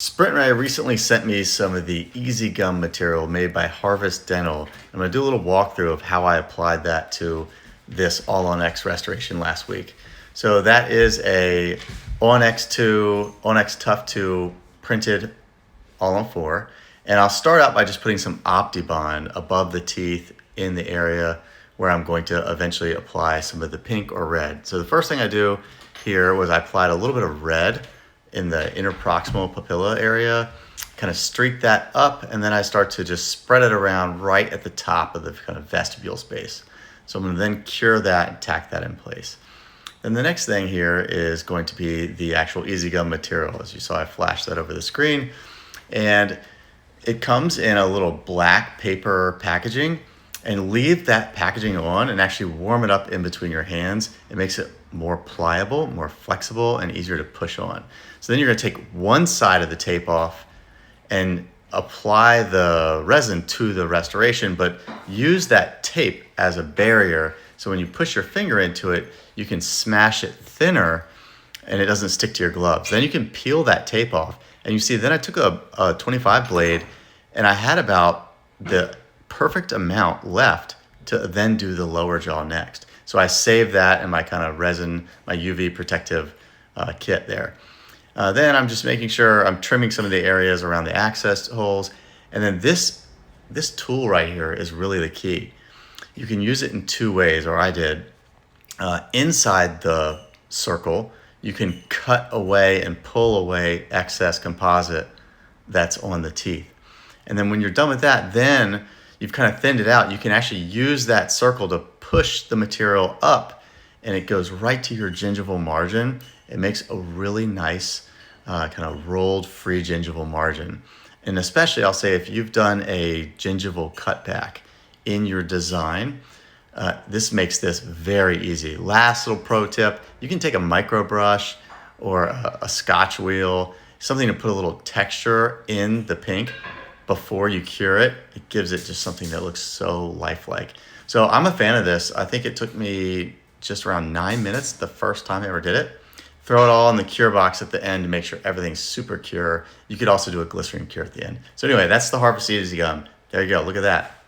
Sprint Ray recently sent me some of the Easy Gum material made by Harvest Dental. I'm going to do a little walkthrough of how I applied that to this All-on-X restoration last week. So that is a On-X Tough 2 printed All-on-4. And I'll start out by just putting some OptiBond above the teeth in the area where I'm going to eventually apply some of the pink or red. So the first thing I do here was I applied a little bit of red in the interproximal papilla area, kind of streak that up, and then I start to just spread it around right at the top of the kind of vestibule space. So I'm going to then cure that and tack that in place. Then the next thing here is going to be the actual Easy Gum material. As you saw, I flashed that over the screen, and it comes in a little black paper packaging. And leave that packaging on and actually warm it up in between your hands. It makes it more pliable, more flexible, and easier to push on. So then you're gonna take one side of the tape off and apply the resin to the restoration, but use that tape as a barrier. So when you push your finger into it, you can smash it thinner and it doesn't stick to your gloves. Then you can peel that tape off. And you see, then I took a 25 blade and I had about the perfect amount left to then do the lower jaw next. So I saved that in my kind of resin, my UV protective kit there. Then I'm just making sure I'm trimming some of the areas around the access holes. And then this tool right here is really the key. You can use it in two ways, or I did. Inside the circle, you can cut away and pull away excess composite that's on the teeth. And then when you're done with that, then you've kind of thinned it out. You can actually use that circle to push the material up and it goes right to your gingival margin. It makes a really nice kind of rolled free gingival margin. And especially I'll say if you've done a gingival cutback in your design, this makes this very easy. Last little pro tip, you can take a micro brush or a scotch wheel, something to put a little texture in the pink. Before you cure it, it gives it just something that looks so lifelike. So I'm a fan of this. I think it took me just around 9 minutes the first time I ever did it. Throw it all in the cure box at the end to make sure everything's super cure. You could also do a glycerin cure at the end. So anyway, that's the Harvest Easy Gum. There you go, look at that.